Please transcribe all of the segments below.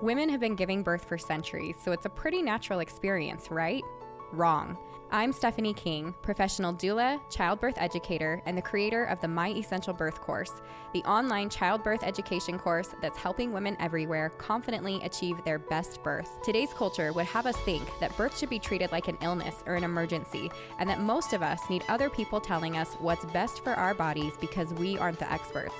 Women have been giving birth for centuries, so it's a pretty natural experience, right? Wrong. I'm Stephanie King, professional doula, childbirth educator, and the creator of the My Essential Birth course, the online childbirth education course that's helping women everywhere confidently achieve their best birth. Today's culture would have us think that birth should be treated like an illness or an emergency, and that most of us need other people telling us what's best for our bodies because we aren't the experts.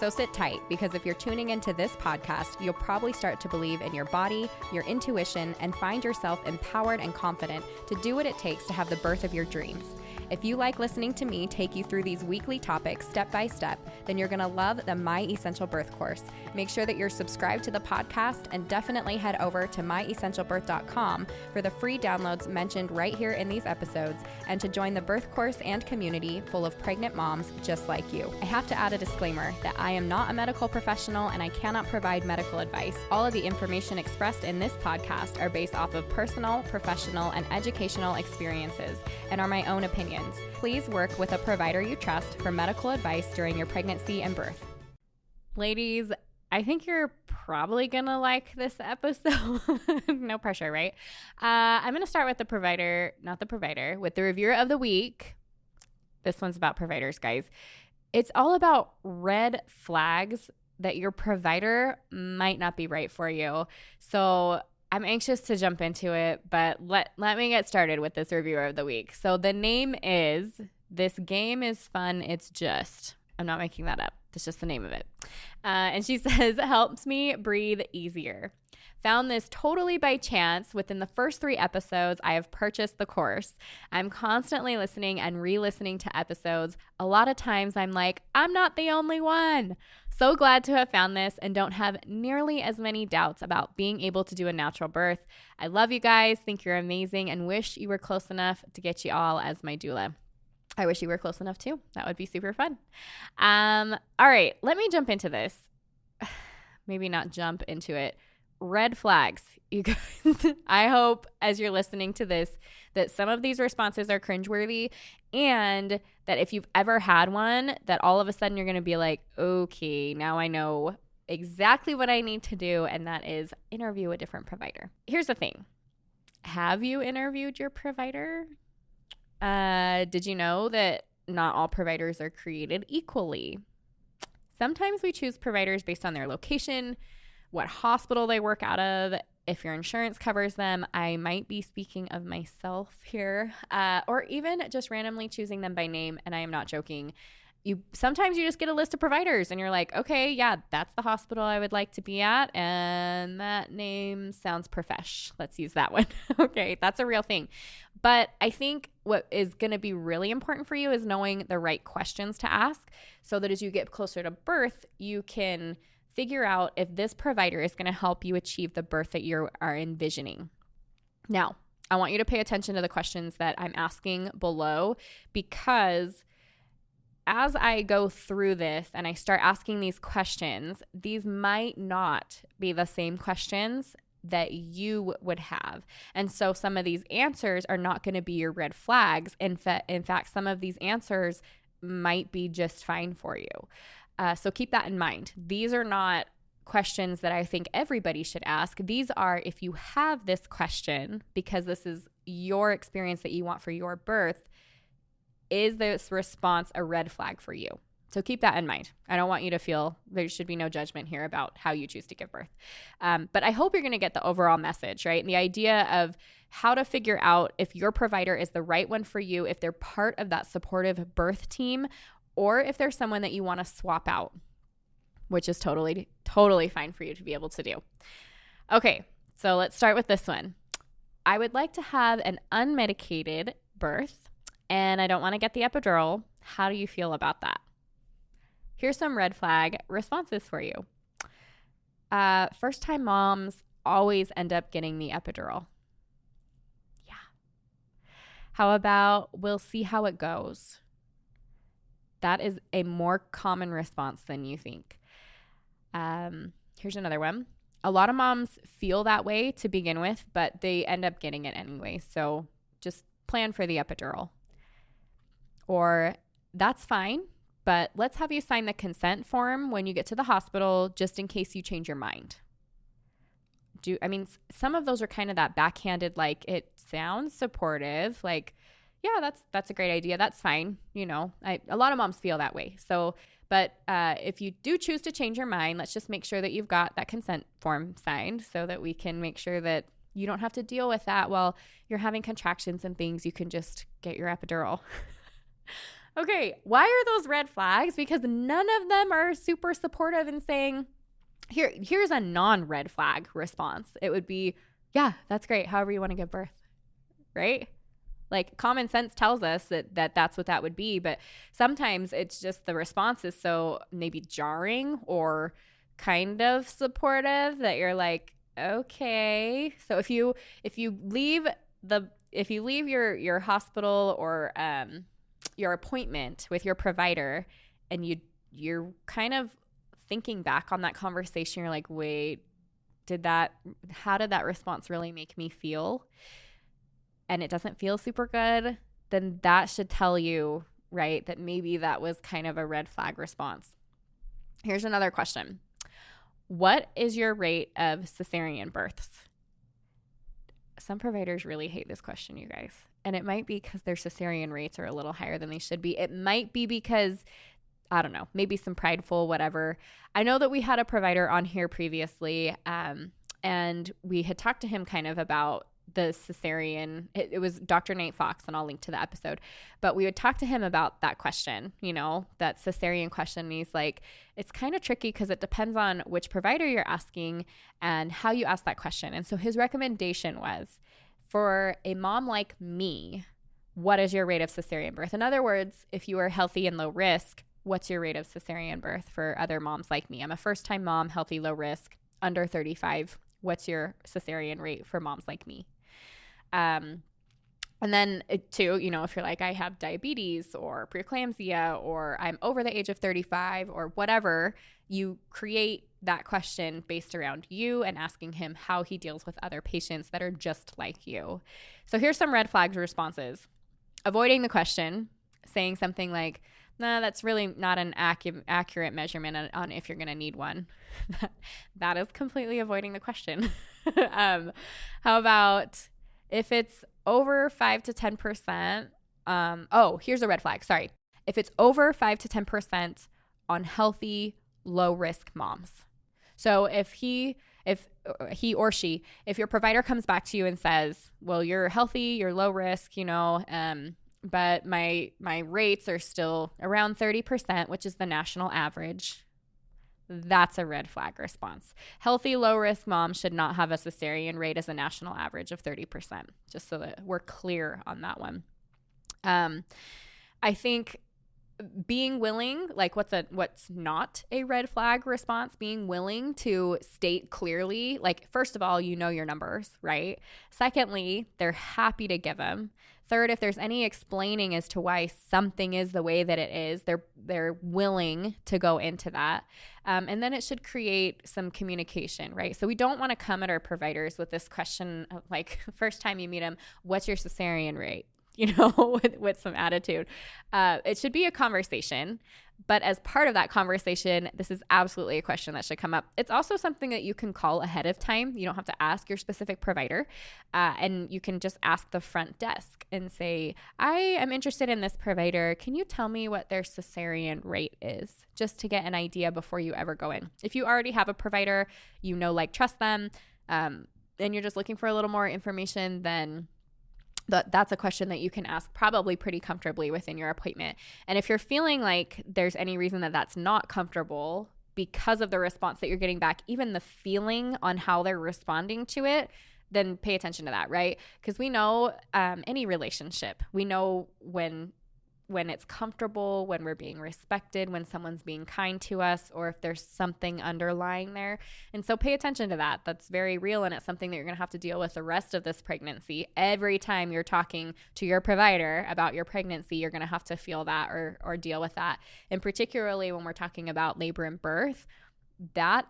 So sit tight, because if you're tuning into this podcast, you'll probably start to believe in your body, your intuition, and find yourself empowered and confident to do what it takes to have the birth of your dreams. If you like listening to me take you through these weekly topics step by step, then you're going to love the My Essential Birth course. Make sure that you're subscribed to the podcast, and definitely head over to myessentialbirth.com for the free downloads mentioned right here in these episodes, and to join the birth course and community full of pregnant moms just like you. I have to add a disclaimer that I am not a medical professional and I cannot provide medical advice. All of the information expressed in this podcast are based off of personal, professional, and educational experiences and are my own opinions. Please work with a provider you trust for medical advice during your pregnancy and birth. Ladies, I think you're probably going to like this episode. No pressure, right? I'm going to start with with the reviewer of the week. This one's about providers, guys. It's all about red flags that your provider might not be right for you. So I'm anxious to jump into it, but let me get started with this reviewer of the week. So the name is, This Game is Fun, It's Just. I'm not making that up. That's just the name of it. And she says, helps me breathe easier. Found this totally by chance. Within the first 3 episodes, I have purchased the course. I'm constantly listening and re-listening to episodes. A lot of times I'm like, I'm not the only one. So glad to have found this and don't have nearly as many doubts about being able to do a natural birth. I love you guys, think you're amazing, and wish you were close enough to get you all as my doula. I wish you were close enough too. That would be super fun. All right, let me jump into this. Maybe not jump into it. Red flags, you guys. I hope as you're listening to this that some of these responses are cringeworthy, and that if you've ever had one, that all of a sudden you're going to be like, okay, now I know exactly what I need to do, and that is interview a different provider. Here's the thing. Have you interviewed your provider? Did you know that not all providers are created equally? Sometimes we choose providers based on their location, what hospital they work out of, if your insurance covers them. I might be speaking of myself here, or even just randomly choosing them by name, and I am not joking. Sometimes you just get a list of providers and you're like, okay, yeah, that's the hospital I would like to be at, and that name sounds profesh. Let's use that one. Okay, that's a real thing. But I think what is going to be really important for you is knowing the right questions to ask, so that as you get closer to birth, you can figure out if this provider is going to help you achieve the birth that you are envisioning. Now, I want you to pay attention to the questions that I'm asking below, because as I go through this and I start asking these questions, these might not be the same questions that you would have. And so some of these answers are not going to be your red flags. In fact, some of these answers might be just fine for you. So keep that in mind. These are not questions that I think everybody should ask. These are, if you have this question, because this is your experience that you want for your birth, is this response a red flag for you? So keep that in mind. I don't want you to feel there should be no judgment here about how you choose to give birth. But I hope you're going to get the overall message, right? And the idea of how to figure out if your provider is the right one for you, if they're part of that supportive birth team, or if there's someone that you want to swap out, which is totally fine for you to be able to do. Okay, so let's start with this one. I would like to have an unmedicated birth, and I don't want to get the epidural. How do you feel about that? Here's some red flag responses for you. First-time moms always end up getting the epidural. Yeah. How about, we'll see how it goes? That is a more common response than you think. Here's another one. A lot of moms feel that way to begin with, but they end up getting it anyway. So just plan for the epidural. Or, that's fine, but let's have you sign the consent form when you get to the hospital just in case you change your mind. some of those are kind of that backhanded, like it sounds supportive, like, yeah, that's a great idea. That's fine. A lot of moms feel that way. So, but if you do choose to change your mind, let's just make sure that you've got that consent form signed so that we can make sure that you don't have to deal with that while you're having contractions and things. You can just get your epidural. Okay, why are those red flags? Because none of them are super supportive and saying, here's a non-red flag response. It would be, yeah, that's great. However you want to give birth, right? Like common sense tells us that that's what that would be. But sometimes it's just the response is so maybe jarring or kind of supportive that you're like, okay. So if you leave your hospital or your appointment with your provider and you're kind of thinking back on that conversation, you're like, wait, how did that response really make me feel? And it doesn't feel super good, then that should tell you, right, that maybe that was kind of a red flag response. Here's another question. What is your rate of cesarean births? Some providers really hate this question, you guys. And it might be because their cesarean rates are a little higher than they should be. It might be because, I don't know, maybe some prideful, whatever. I know that we had a provider on here previously, and we had talked to him kind of about the cesarean. It was Dr. Nate Fox, and I'll link to the episode. But we would talk to him about that question, that cesarean question. And he's like, it's kind of tricky because it depends on which provider you're asking and how you ask that question. And so his recommendation was, for a mom like me, what is your rate of cesarean birth? In other words, if you are healthy and low risk, what's your rate of cesarean birth for other moms like me? I'm a first-time mom, healthy, low risk, under 35. What's your cesarean rate for moms like me? And then too, if you're like, I have diabetes or preeclampsia or I'm over the age of 35 or whatever, you create that question based around you and asking him how he deals with other patients that are just like you. So here's some red flags responses. Avoiding the question, saying something like, nah, that's really not an accurate measurement on if you're going to need one. That is completely avoiding the question. How about if it's over 5 to 10%? Here's a red flag. Sorry. If it's over 5 to 10% on healthy, low risk moms. So if your provider comes back to you and says, well, you're healthy, you're low risk, but my rates are still around 30%, which is the national average, that's a red flag response. Healthy, low-risk moms should not have a cesarean rate as a national average of 30%, just so that we're clear on that one. I think being willing, like what's not a red flag response, being willing to state clearly, like, first of all, your numbers, right? Secondly, they're happy to give them. Third, if there's any explaining as to why something is the way that it is, they're willing to go into that. And then it should create some communication, right? So we don't want to come at our providers with this question of, like, first time you meet them, what's your cesarean rate? With some attitude. It should be a conversation. But as part of that conversation, this is absolutely a question that should come up. It's also something that you can call ahead of time. You don't have to ask your specific provider. And you can just ask the front desk and say, I am interested in this provider. Can you tell me what their cesarean rate is? Just to get an idea before you ever go in. If you already have a provider, trust them, and you're just looking for a little more information, then that's a question that you can ask probably pretty comfortably within your appointment. And if you're feeling like there's any reason that that's not comfortable because of the response that you're getting back, even the feeling on how they're responding to it, then pay attention to that, right? Because we know any relationship, we know when it's comfortable, when we're being respected, when someone's being kind to us, or if there's something underlying there. And so pay attention to that. That's very real, and it's something that you're going to have to deal with the rest of this pregnancy. Every time you're talking to your provider about your pregnancy, you're going to have to feel that or deal with that. And particularly when we're talking about labor and birth, that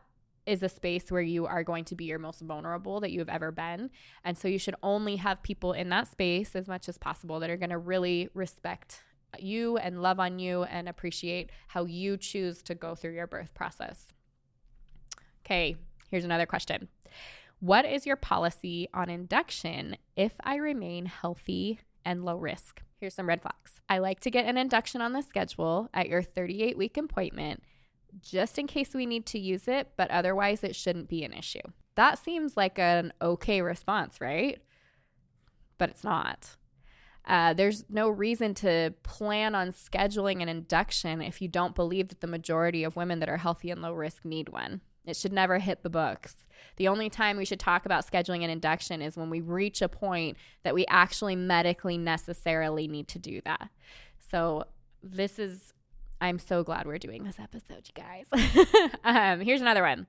is a space where you are going to be your most vulnerable that you have ever been. And so you should only have people in that space as much as possible that are going to really respect you and love on you and appreciate how you choose to go through your birth process. Okay, here's another question. What is your policy on induction if I remain healthy and low risk? Here's some red flags. I like to get an induction on the schedule at your 38-week appointment just in case we need to use it, but otherwise it shouldn't be an issue. That seems like an okay response, right? But it's not. There's no reason to plan on scheduling an induction if you don't believe that the majority of women that are healthy and low risk need one. It should never hit the books. The only time we should talk about scheduling an induction is when we reach a point that we actually medically necessarily need to do that. So I'm so glad we're doing this episode, you guys. Here's another one.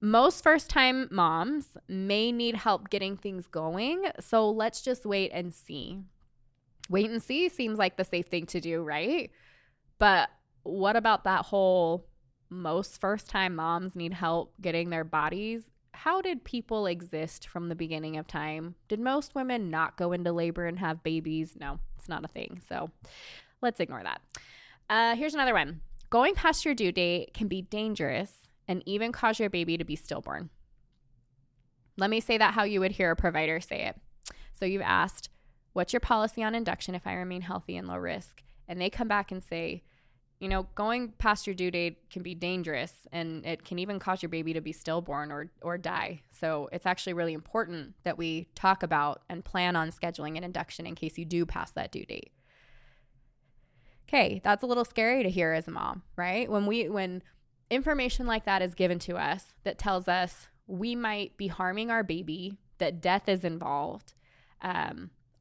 Most first-time moms may need help getting things going, so let's just wait and see. Wait and see seems like the safe thing to do, right? But what about that whole most first-time moms need help getting their bodies? How did people exist from the beginning of time? Did most women not go into labor and have babies? No, it's not a thing. So let's ignore that. Here's another one. Going past your due date can be dangerous and even cause your baby to be stillborn. Let me say that how you would hear a provider say it. So you've asked, what's your policy on induction if I remain healthy and low risk? And they come back and say, going past your due date can be dangerous and it can even cause your baby to be stillborn or die. So it's actually really important that we talk about and plan on scheduling an induction in case you do pass that due date. Okay, that's a little scary to hear as a mom, right? When information like that is given to us that tells us we might be harming our baby, that death is involved,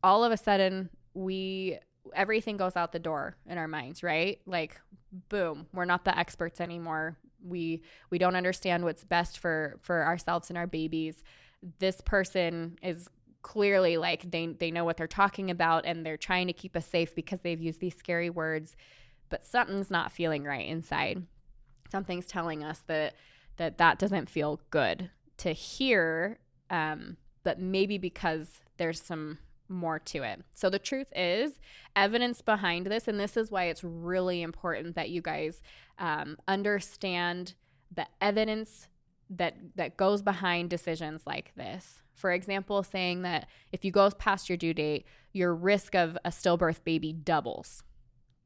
all of a sudden everything goes out the door in our minds, right? Like, boom, we're not the experts anymore. We don't understand what's best for ourselves and our babies. This person is clearly like they know what they're talking about and they're trying to keep us safe because they've used these scary words, but something's not feeling right inside. Something's telling us that doesn't feel good to hear, but maybe because there's some more to it. So the truth is evidence behind this, and this is why it's really important that you guys understand the evidence that goes behind decisions like this. For example, saying that if you go past your due date, your risk of a stillbirth baby doubles.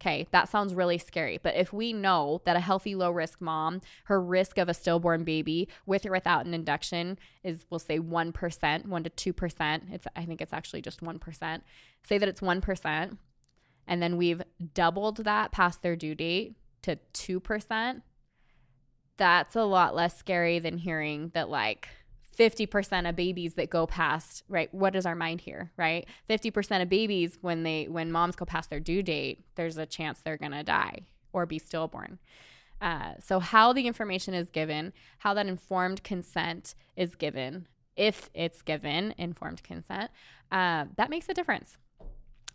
Okay, that sounds really scary. But if we know that a healthy low-risk mom, her risk of a stillborn baby with or without an induction is, we'll say 1%, 1 to 2%. I think it's actually just 1%. Say that it's 1%, and then we've doubled that past their due date to 2%. That's a lot less scary than hearing that like 50% of babies that go past, right? What is our mind here, right? 50% of babies when moms go past their due date, there's a chance they're going to die or be stillborn. So how the information is given, how that informed consent is given, if it's given informed consent, that makes a difference.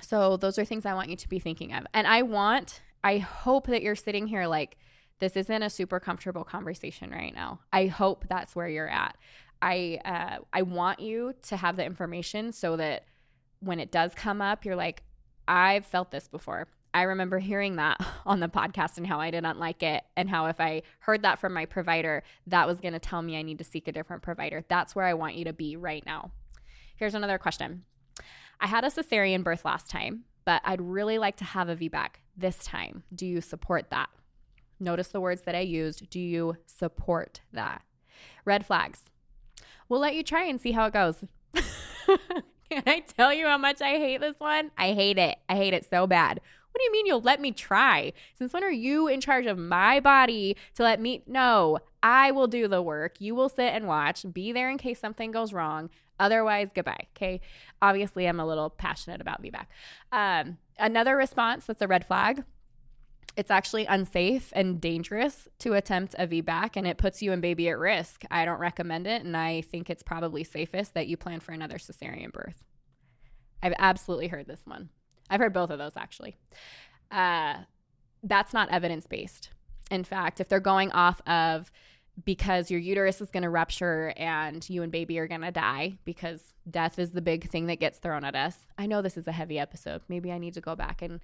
So those are things I want you to be thinking of. And I hope that you're sitting here like, this isn't a super comfortable conversation right now. I hope that's where you're at. I want you to have the information so that when it does come up, you're like, I've felt this before. I remember hearing that on the podcast and how I did not like it, and how if I heard that from my provider, that was going to tell me I need to seek a different provider. That's where I want you to be right now. Here's another question. I had a cesarean birth last time, but I'd really like to have a VBAC this time. Do you support that? Notice the words that I used. Do you support that? Red flags. We'll let you try and see how it goes. Can I tell you how much I hate this one? I hate it. I hate it so bad. What do you mean you'll let me try? Since when are you in charge of my body to let me? No, I will do the work. You will sit and watch, be there in case something goes wrong. Otherwise, goodbye. Okay. Obviously, I'm a little passionate about VBAC. Another response that's a red flag. It's actually unsafe and dangerous to attempt a VBAC, and it puts you and baby at risk. I don't recommend it, and I think it's probably safest that you plan for another cesarean birth. I've absolutely heard this one. I've heard both of those, actually. That's not evidence-based. In fact, if they're going off of because your uterus is going to rupture and you and baby are going to die, because death is the big thing that gets thrown at us. I know this is a heavy episode. Maybe I need to go back and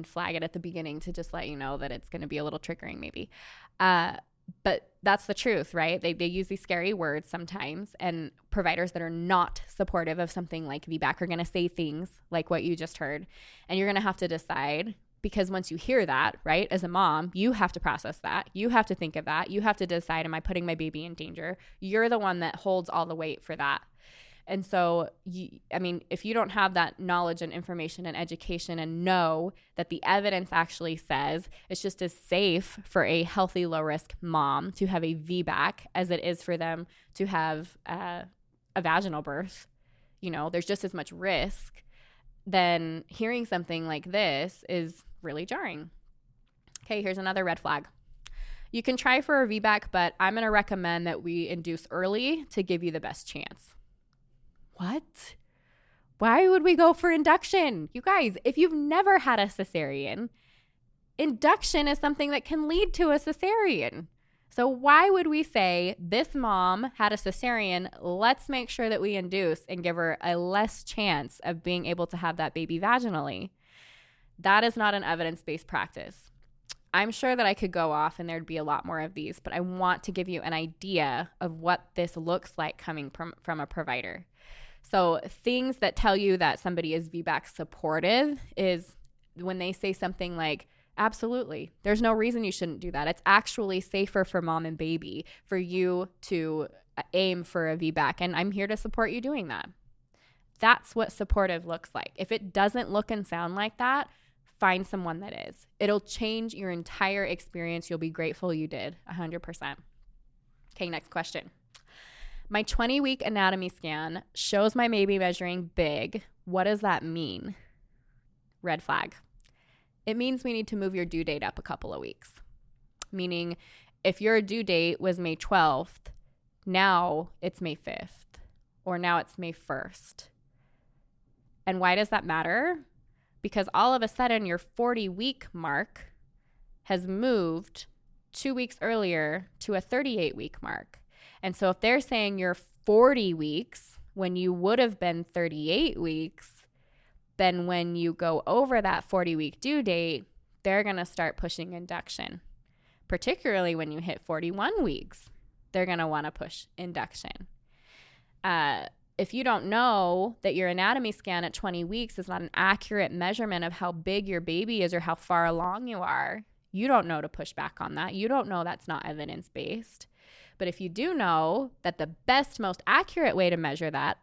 flag it at the beginning to just let you know that it's going to be a little triggering maybe. But that's the truth, right? They use these scary words sometimes, and providers that are not supportive of something like VBAC are going to say things like what you just heard. And you're going to have to decide, because once you hear that, right, as a mom, you have to process that. You have to think of that. You have to decide, am I putting my baby in danger? You're the one that holds all the weight for that. And so, if you don't have that knowledge and information and education and know that the evidence actually says it's just as safe for a healthy, low-risk mom to have a VBAC as it is for them to have a vaginal birth, there's just as much risk, then hearing something like this is really jarring. Okay, here's another red flag. You can try for a VBAC, but I'm going to recommend that we induce early to give you the best chance. What? Why would we go for induction? You guys, if you've never had a cesarean, induction is something that can lead to a cesarean. So why would we say this mom had a cesarean, let's make sure that we induce and give her a less chance of being able to have that baby vaginally? That is not an evidence-based practice. I'm sure that I could go off and there'd be a lot more of these, but I want to give you an idea of what this looks like coming from a provider. So things that tell you that somebody is VBAC supportive is when they say something like, absolutely, there's no reason you shouldn't do that. It's actually safer for mom and baby for you to aim for a VBAC, and I'm here to support you doing that. That's what supportive looks like. If it doesn't look and sound like that, find someone that is. It'll change your entire experience. You'll be grateful you did, 100%. Okay, next question. My 20-week anatomy scan shows my baby measuring big. What does that mean? Red flag. It means we need to move your due date up a couple of weeks. Meaning, if your due date was May 12th, now it's May 5th, or now it's May 1st. And why does that matter? Because all of a sudden, your 40-week mark has moved 2 weeks earlier to a 38-week mark. And so if they're saying you're 40 weeks when you would have been 38 weeks, then when you go over that 40-week due date, they're going to start pushing induction. Particularly when you hit 41 weeks, they're going to want to push induction. If you don't know that your anatomy scan at 20 weeks is not an accurate measurement of how big your baby is or how far along you are, you don't know to push back on that. You don't know that's not evidence-based. But if you do know that the best, most accurate way to measure that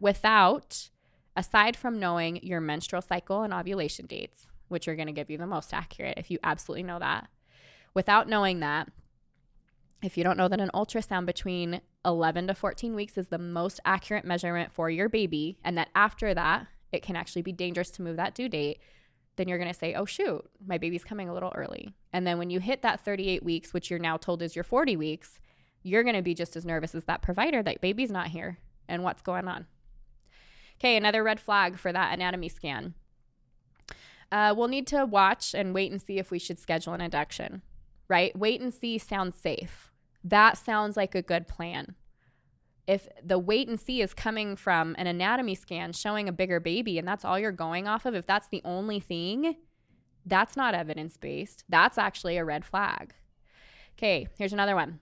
aside from knowing your menstrual cycle and ovulation dates, which are going to give you the most accurate if you absolutely know that, without knowing that, if you don't know that an ultrasound between 11 to 14 weeks is the most accurate measurement for your baby, and that after that, it can actually be dangerous to move that due date, then you're going to say, oh, shoot, my baby's coming a little early. And then when you hit that 38 weeks, which you're now told is your 40 weeks, you're going to be just as nervous as that provider that baby's not here and what's going on. Okay, another red flag for that anatomy scan. We'll need to watch and wait and see if we should schedule an induction, right? Wait and see sounds safe. That sounds like a good plan. If the wait and see is coming from an anatomy scan showing a bigger baby and that's all you're going off of, if that's the only thing, that's not evidence-based. That's actually a red flag. Okay, here's another one.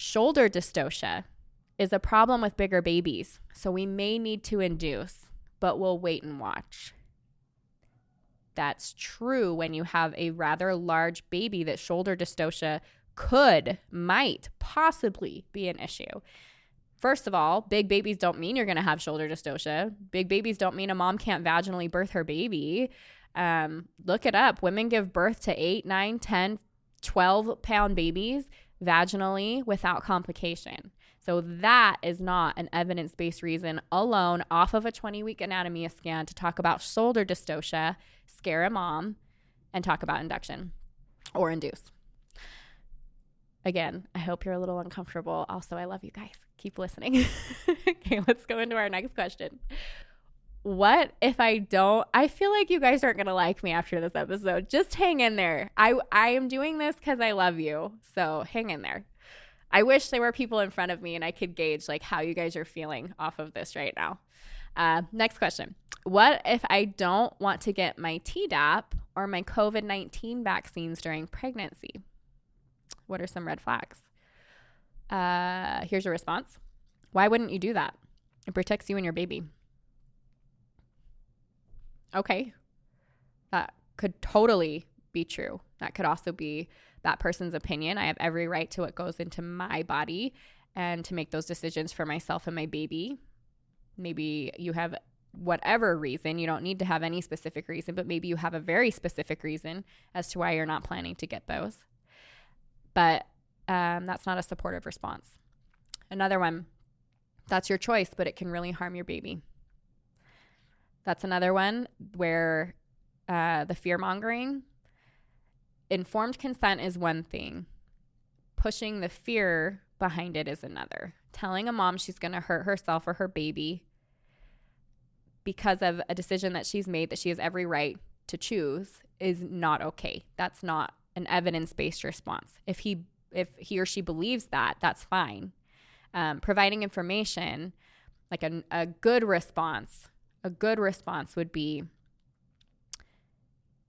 Shoulder dystocia is a problem with bigger babies, so we may need to induce, but we'll wait and watch. That's true when you have a rather large baby that shoulder dystocia might possibly be an issue. First of all, big babies don't mean you're going to have shoulder dystocia. Big babies don't mean a mom can't vaginally birth her baby. Look it up. Women give birth to 8, 9, 10, 12-pound babies vaginally without complication. So that is not an evidence-based reason alone off of a 20-week anatomy scan to talk about shoulder dystocia, scare a mom, and talk about induction or induce. Again, I hope you're a little uncomfortable. Also, I love you guys. Keep listening. Okay, let's go into our next question. What if I feel like you guys aren't going to like me after this episode. Just hang in there. I am doing this because I love you. So hang in there. I wish there were people in front of me and I could gauge like how you guys are feeling off of this right now. Next question. What if I don't want to get my Tdap or my COVID-19 vaccines during pregnancy? What are some red flags? Here's your response. Why wouldn't you do that? It protects you and your baby. Okay. That could totally be true. That could also be that person's opinion. I have every right to what goes into my body and to make those decisions for myself and my baby. Maybe you have whatever reason. You don't need to have any specific reason, but maybe you have a very specific reason as to why you're not planning to get those. But that's not a supportive response. Another one, that's your choice, but it can really harm your baby. That's another one where the fear-mongering. Informed consent is one thing. Pushing the fear behind it is another. Telling a mom she's going to hurt herself or her baby because of a decision that she's made that she has every right to choose is not okay. That's not an evidence-based response. If he or she believes that, that's fine. Providing information, like a good response would be,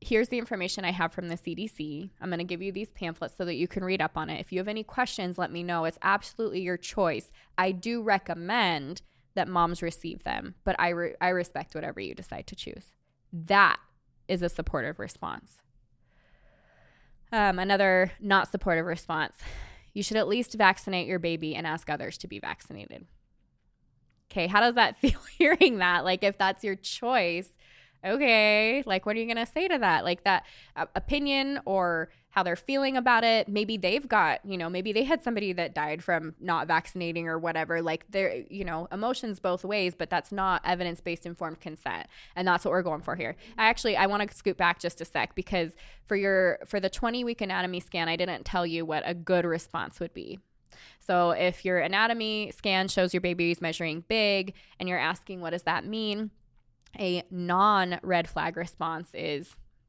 here's the information I have from the CDC. I'm going to give you these pamphlets so that you can read up on it. If you have any questions, let me know. It's absolutely your choice. I do recommend that moms receive them, but I respect whatever you decide to choose. That is a supportive response. Another not supportive response. You should at least vaccinate your baby and ask others to be vaccinated. Okay, how does that feel hearing that? Like, if that's your choice, okay, like, what are you going to say to that? Like, that opinion or how they're feeling about it. Maybe they've got, maybe they had somebody that died from not vaccinating or whatever. Like, they're, emotions both ways, but that's not evidence-based informed consent. And that's what we're going for here. I want to scoot back just a sec, because for the 20-week anatomy scan, I didn't tell you what a good response would be. So if your anatomy scan shows your baby's measuring big and you're asking, what does that mean? A non-red flag response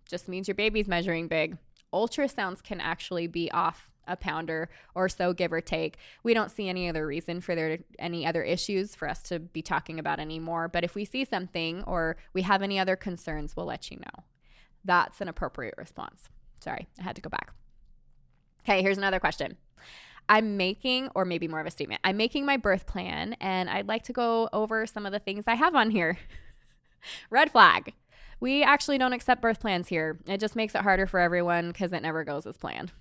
just means your baby's measuring big. Ultrasounds can actually be off a pounder or so, give or take. We don't see any other reason for there any other issues for us to be talking about anymore. But if we see something or we have any other concerns, we'll let you know. That's an appropriate response. Sorry, I had to go back. Okay, here's another question. I'm making my birth plan, and I'd like to go over some of the things I have on here. Red flag. We actually don't accept birth plans here. It just makes it harder for everyone because it never goes as planned.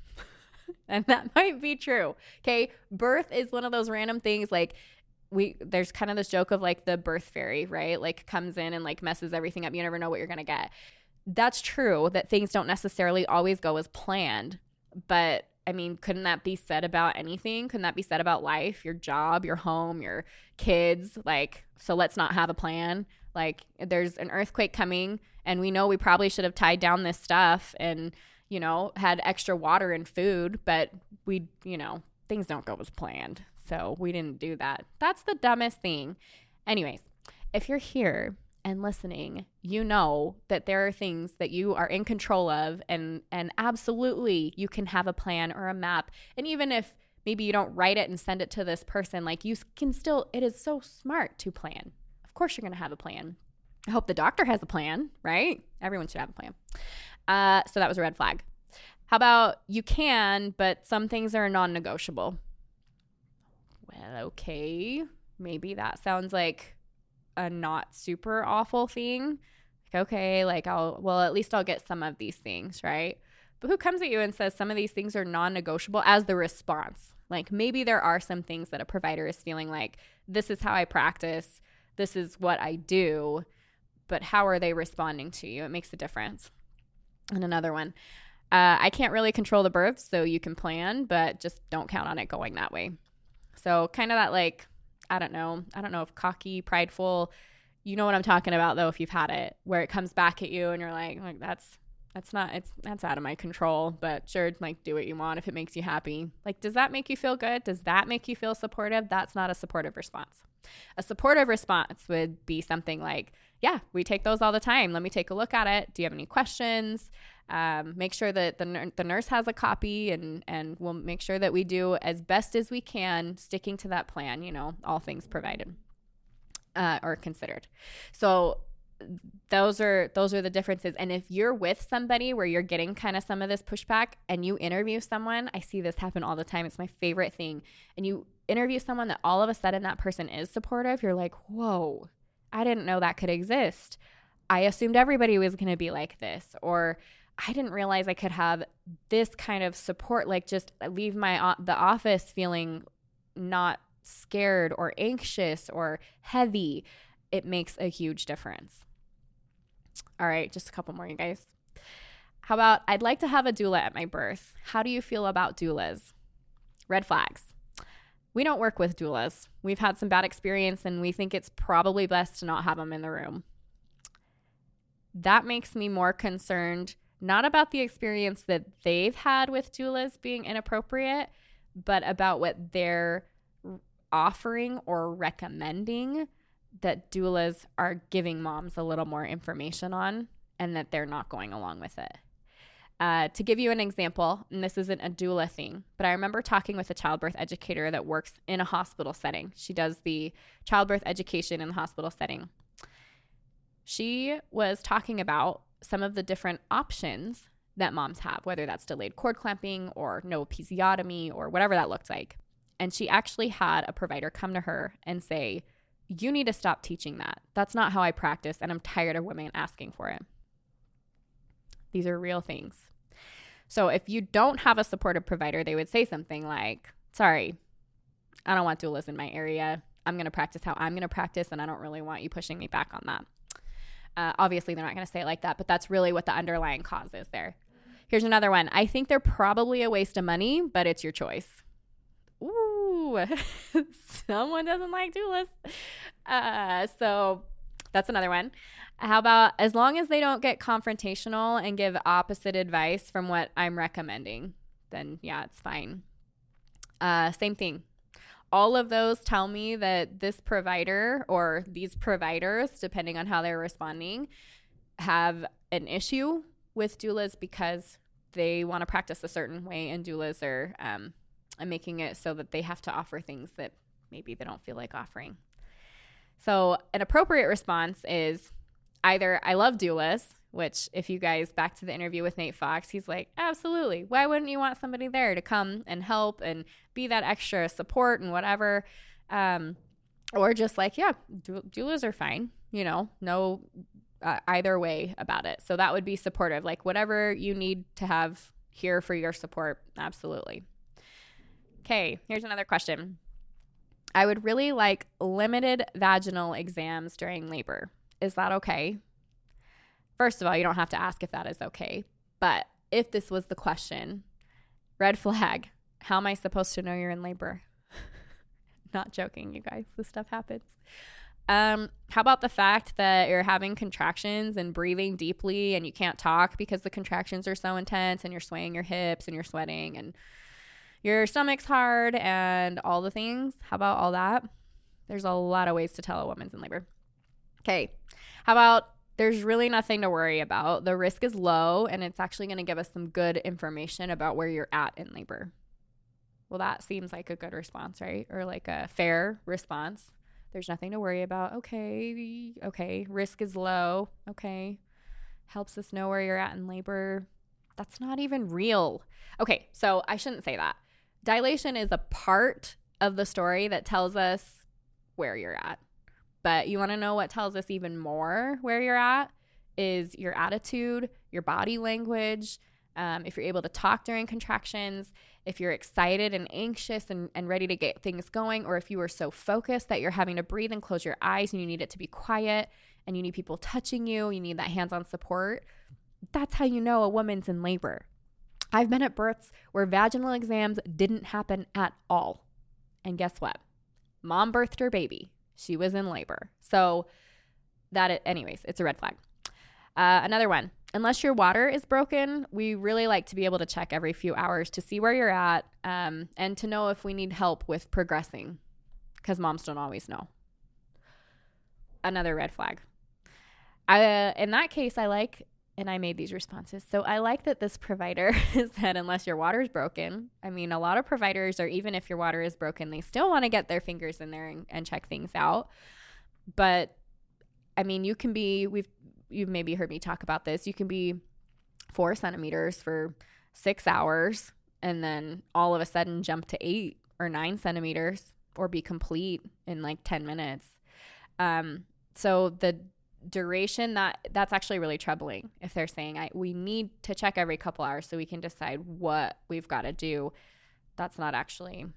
And that might be true. Okay. Birth is one of those random things. Like, there's kind of this joke of like the birth fairy, right? Like, comes in and like messes everything up. You never know what you're going to get. That's true that things don't necessarily always go as planned. But I mean, couldn't that be said about anything? Couldn't that be said about life, your job, your home, your kids? Like, so let's not have a plan. Like, there's an earthquake coming and we know we probably should have tied down this stuff and, had extra water and food, but things don't go as planned. So we didn't do that. That's the dumbest thing. Anyways, if you're here and listening, you know that there are things that you are in control of, and absolutely you can have a plan or a map. And even if maybe you don't write it and send it to this person, like, you can still, it is so smart to plan. Of course you're going to have a plan. I hope the doctor has a plan, right? Everyone should have a plan. So that was a red flag. How about you can, but some things are non-negotiable? Well, okay. Maybe that sounds like a not super awful thing. Like, okay, like at least I'll get some of these things, right? But who comes at you and says some of these things are non-negotiable as the response? Like, maybe there are some things that a provider is feeling like, this is how I practice, this is what I do, but how are they responding to you? It makes a difference. And another one, I can't really control the birth, so you can plan, but just don't count on it going that way. So kind of that, like, I don't know if cocky, prideful, you know what I'm talking about though, if you've had it, where it comes back at you and you're like that's out of my control, but sure, like, do what you want if it makes you happy. Like, does that make you feel good? Does that make you feel supportive? That's not a supportive response. A supportive response would be something like, yeah, we take those all the time. Let me take a look at it. Do you have any questions? Make sure that the nurse has a copy, and we'll make sure that we do as best as we can, sticking to that plan, all things provided or considered. So those are the differences. And if you're with somebody where you're getting kind of some of this pushback and you interview someone, I see this happen all the time. It's my favorite thing. And you interview someone that all of a sudden that person is supportive. You're like, whoa, I didn't know that could exist. I assumed everybody was going to be like this, or I didn't realize I could have this kind of support, like just leave the office feeling not scared or anxious or heavy. It makes a huge difference. All right, just a couple more, you guys. How about, I'd like to have a doula at my birth. How do you feel about doulas? Red flags. We don't work with doulas. We've had some bad experience and we think it's probably best to not have them in the room. That makes me more concerned, not about the experience that they've had with doulas being inappropriate, but about what they're offering or recommending that doulas are giving moms a little more information on, and that they're not going along with it. To give you an example, and this isn't a doula thing, but I remember talking with a childbirth educator that works in a hospital setting. She does the childbirth education in the hospital setting. She was talking about some of the different options that moms have, whether that's delayed cord clamping or no episiotomy or whatever that looks like. And she actually had a provider come to her and say, you need to stop teaching that. That's not how I practice, and I'm tired of women asking for it. These are real things. So if you don't have a supportive provider, they would say something like, sorry, I don't want doulas in my area. I'm going to practice how I'm going to practice, and I don't really want you pushing me back on that. Obviously, they're not going to say it like that, but that's really what the underlying cause is there. Here's another one. I think they're probably a waste of money, but it's your choice. Ooh, someone doesn't like doulas. So that's another one. How about, as long as they don't get confrontational and give opposite advice from what I'm recommending, then yeah, it's fine. Same thing. All of those tell me that this provider or these providers, depending on how they're responding, have an issue with doulas because they want to practice a certain way, and doulas are making it so that they have to offer things that maybe they don't feel like offering. So an appropriate response is either I love doulas, which if you guys back to the interview with Nate Fox, he's like, absolutely. Why wouldn't you want somebody there to come and help and be that extra support and whatever? Or just like, yeah, doulas are fine, no either way about it. So that would be supportive, like whatever you need to have here for your support. Absolutely. Okay, here's another question. I would really like limited vaginal exams during labor. Is that okay? First of all, you don't have to ask if that is okay. But if this was the question, red flag, how am I supposed to know you're in labor? Not joking, you guys. This stuff happens. How about the fact that you're having contractions and breathing deeply and you can't talk because the contractions are so intense and you're swaying your hips and you're sweating and your stomach's hard and all the things? How about all that? There's a lot of ways to tell a woman's in labor. Okay. How about there's really nothing to worry about. The risk is low, and it's actually going to give us some good information about where you're at in labor. Well, that seems like a good response, right? Or like a fair response. There's nothing to worry about. Okay. Risk is low. Okay. Helps us know where you're at in labor. That's not even real. Okay, so I shouldn't say that. Dilation is a part of the story that tells us where you're at. But you want to know what tells us even more where you're at is your attitude, your body language, if you're able to talk during contractions, if you're excited and anxious and ready to get things going, or if you are so focused that you're having to breathe and close your eyes and you need it to be quiet and you need people touching you, you need that hands-on support. That's how you know a woman's in labor. I've been at births where vaginal exams didn't happen at all. And guess what? Mom birthed her baby. She was in labor. So anyways, it's a red flag. Another one, unless your water is broken, we really like to be able to check every few hours to see where you're at and to know if we need help with progressing, because moms don't always know. Another red flag. In that case, and I made these responses. So I like that this provider said, unless your water is broken. I mean, a lot of providers, or even if your water is broken, they still want to get their fingers in there and check things out. But I mean, you've maybe heard me talk about this. You can be 4 centimeters for 6 hours and then all of a sudden jump to 8 or 9 centimeters or be complete in like 10 minutes. So the duration, that's actually really troubling. If they're saying we need to check every couple hours so we can decide what we've got to do, that's not accurate.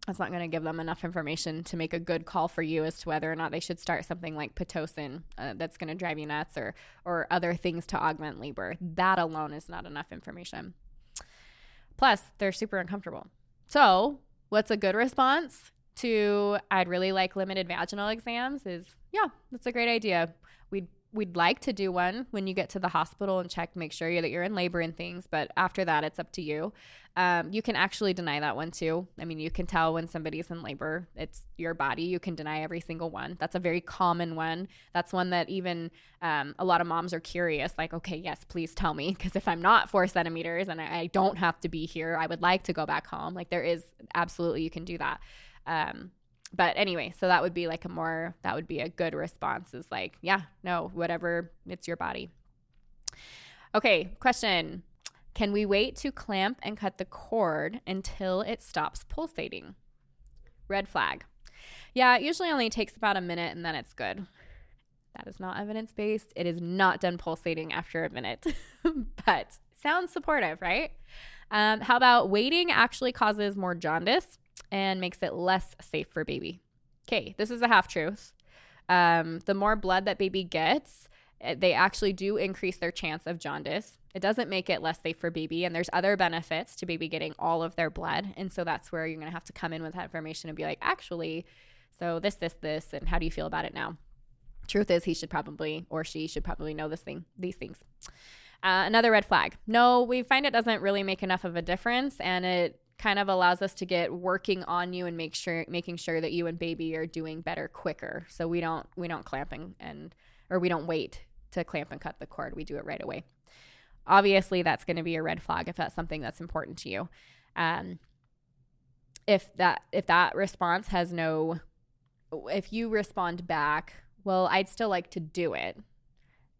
That's not going to give them enough information to make a good call for you as to whether or not they should start something like Pitocin that's going to drive you nuts, or other things to augment labor. That alone is not enough information. Plus, they're super uncomfortable. So what's a good response to I'd really like limited vaginal exams is, yeah, that's a great idea. We'd like to do one when you get to the hospital and check, make sure that you're in labor and things. But after that, it's up to you. You can actually deny that one too. I mean, you can tell when somebody's in labor. It's your body. You can deny every single one. That's a very common one. That's one that even a lot of moms are curious, like, okay, yes, please tell me. Because if I'm not 4 centimeters and I don't have to be here, I would like to go back home. Like, there is absolutely, you can do that. But anyway, so that would be like that would be a good response, is like, yeah, no, whatever, it's your body. Okay, question. Can we wait to clamp and cut the cord until it stops pulsating? Red flag. Yeah, it usually only takes about a minute and then it's good. That is not evidence-based. It is not done pulsating after a minute, but sounds supportive, right? How about waiting actually causes more jaundice and makes it less safe for baby? Okay, this is a half truth. The more blood that baby gets, they actually do increase their chance of jaundice. It doesn't make it less safe for baby, and there's other benefits to baby getting all of their blood. And so that's where you're going to have to come in with that information and be like, actually, so this, and how do you feel about it now? Truth is, he should probably, or she should probably know these things. Another red flag. No, we find it doesn't really make enough of a difference, and it kind of allows us to get working on you and making sure that you and baby are doing better quicker. So we don't clamp or we don't wait to clamp and cut the cord. We do it right away. Obviously, that's going to be a red flag if that's something that's important to you. If that response if you respond back, well, I'd still like to do it,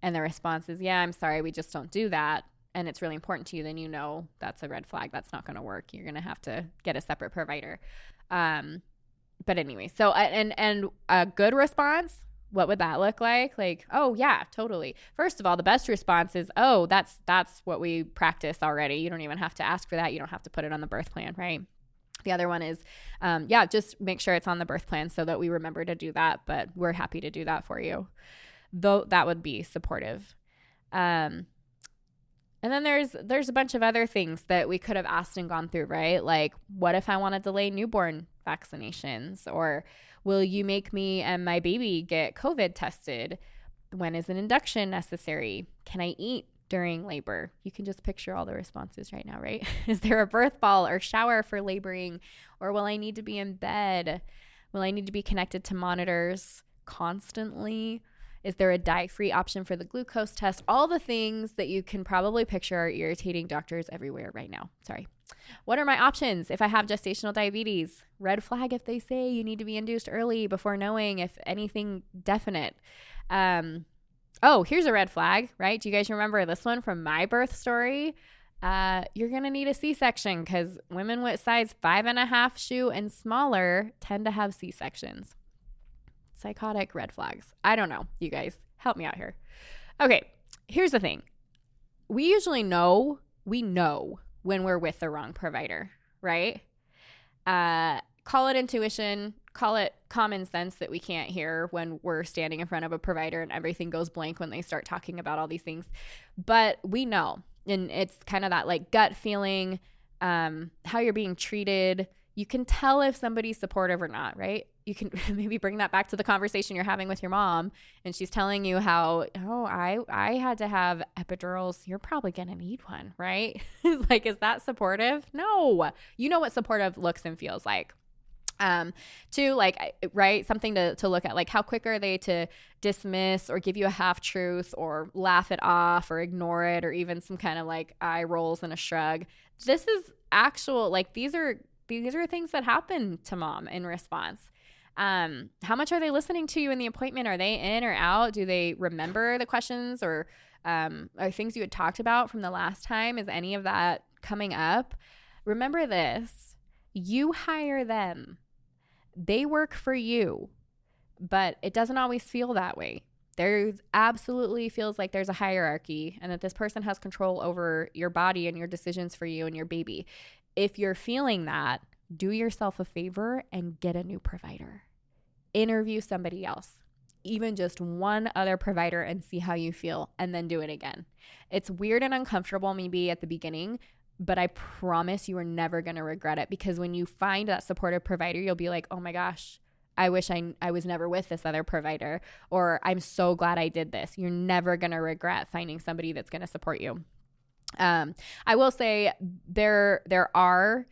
and the response is, yeah, I'm sorry, we just don't do that, and it's really important to you, then you know that's a red flag. That's not going to work. You're going to have to get a separate provider. But anyway, so and a good response, what would that look like? Like, oh yeah, totally. First of all, the best response is, oh, that's what we practice already. You don't even have to ask for that. You don't have to put it on the birth plan, right? The other one is, just make sure it's on the birth plan so that we remember to do that, but we're happy to do that for you. Though that would be supportive. And then there's a bunch of other things that we could have asked and gone through, right? Like, what if I want to delay newborn vaccinations? Or will you make me and my baby get COVID tested? When is an induction necessary? Can I eat during labor? You can just picture all the responses right now, right? Is there a birth ball or shower for laboring? Or will I need to be in bed? Will I need to be connected to monitors constantly? Is there a dye-free option for the glucose test? All the things that you can probably picture are irritating doctors everywhere right now. Sorry. What are my options if I have gestational diabetes? Red flag if they say you need to be induced early before knowing if anything definite. Here's a red flag, right? Do you guys remember this one from my birth story? You're going to need a C-section because women with size 5.5 shoe and smaller tend to have C-sections. Psychotic red flags. I don't know. You guys, help me out here. Okay, here's the thing. We usually know when we're with the wrong provider, right? Call it intuition, call it common sense that we can't hear when we're standing in front of a provider and everything goes blank when they start talking about all these things. But we know, and it's kind of that like gut feeling, how you're being treated. You can tell if somebody's supportive or not, right? You can maybe bring that back to the conversation you're having with your mom, and she's telling you how, I had to have epidurals. You're probably going to need one, right? Like, is that supportive? No. You know what supportive looks and feels like. Right? Something to look at, like how quick are they to dismiss or give you a half truth or laugh it off or ignore it, or even some kind of like eye rolls and a shrug. This is actual, like these are things that happen to mom in response. How much are they listening to you in the appointment? Are they in or out? Do they remember the questions or things you had talked about from the last time? Is any of that coming up? Remember this, you hire them. They work for you, but it doesn't always feel that way. There's absolutely feels like there's a hierarchy and that this person has control over your body and your decisions for you and your baby. If you're feeling that, do yourself a favor and get a new provider. Interview somebody else, even just one other provider, and see how you feel, and then do it again. It's weird and uncomfortable maybe at the beginning, but I promise you are never going to regret it, because when you find that supportive provider, you'll be like, oh my gosh, I wish I was never with this other provider, or I'm so glad I did this. You're never going to regret finding somebody that's going to support you. I will say there are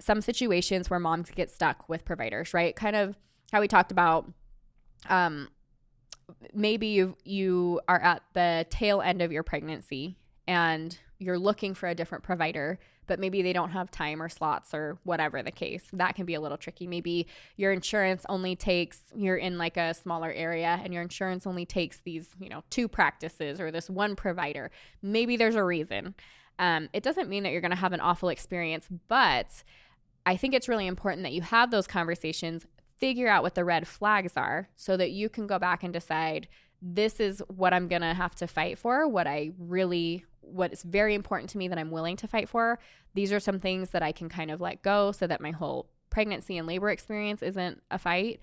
some situations where moms get stuck with providers, right? Kind of how we talked about, maybe you are at the tail end of your pregnancy and you're looking for a different provider, but maybe they don't have time or slots or whatever the case. That can be a little tricky. Maybe your insurance only takes, you're in like a smaller area and your insurance only takes these, 2 practices or this one provider. Maybe there's a reason. It doesn't mean that you're going to have an awful experience, but I think it's really important that you have those conversations, figure out what the red flags are so that you can go back and decide, this is what I'm going to have to fight for, what is very important to me that I'm willing to fight for. These are some things that I can kind of let go so that my whole pregnancy and labor experience isn't a fight.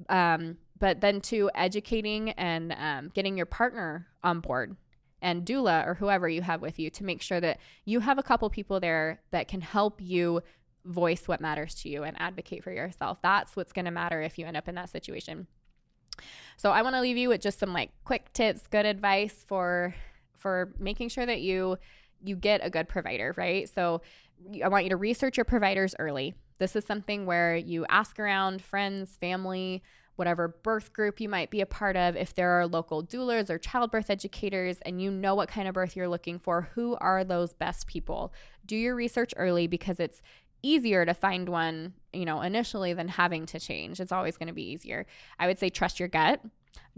But then to educating and getting your partner on board and doula or whoever you have with you to make sure that you have a couple people there that can help you voice what matters to you and advocate for yourself. That's what's going to matter if you end up in that situation. So I want to leave you with just some quick tips, good advice for making sure that you get a good provider, right? So I want you to research your providers early. This is something where you ask around friends, family, whatever birth group you might be a part of. If there are local doulas or childbirth educators and you know what kind of birth you're looking for, who are those best people? Do your research early, because it's easier to find one, initially than having to change. It's always going to be easier. I would say trust your gut.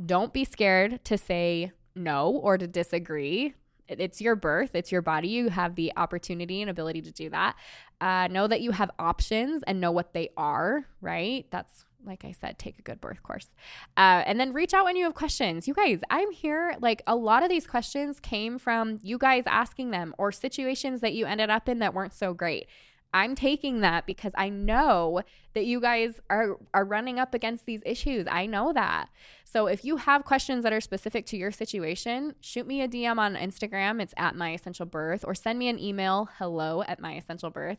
Don't be scared to say no or to disagree. It's your birth. It's your body. You have the opportunity and ability to do that. Know that you have options and know what they are, right? That's, like I said, take a good birth course. And then reach out when you have questions. You guys, I'm here. A lot of these questions came from you guys asking them, or situations that you ended up in that weren't so great. I'm taking that because I know that you guys are running up against these issues. I know that. So if you have questions that are specific to your situation, shoot me a DM on Instagram. It's @myessentialbirth, or send me an email, hello@myessentialbirth.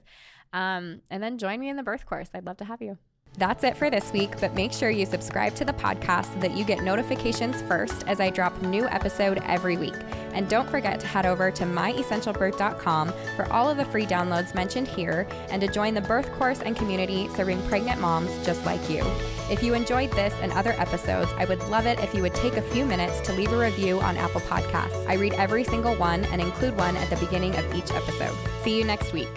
And then join me in the birth course. I'd love to have you. That's it for this week, but make sure you subscribe to the podcast so that you get notifications first as I drop a new episode every week. And don't forget to head over to myessentialbirth.com for all of the free downloads mentioned here, and to join the birth course and community serving pregnant moms just like you. If you enjoyed this and other episodes, I would love it if you would take a few minutes to leave a review on Apple Podcasts. I read every single one and include one at the beginning of each episode. See you next week.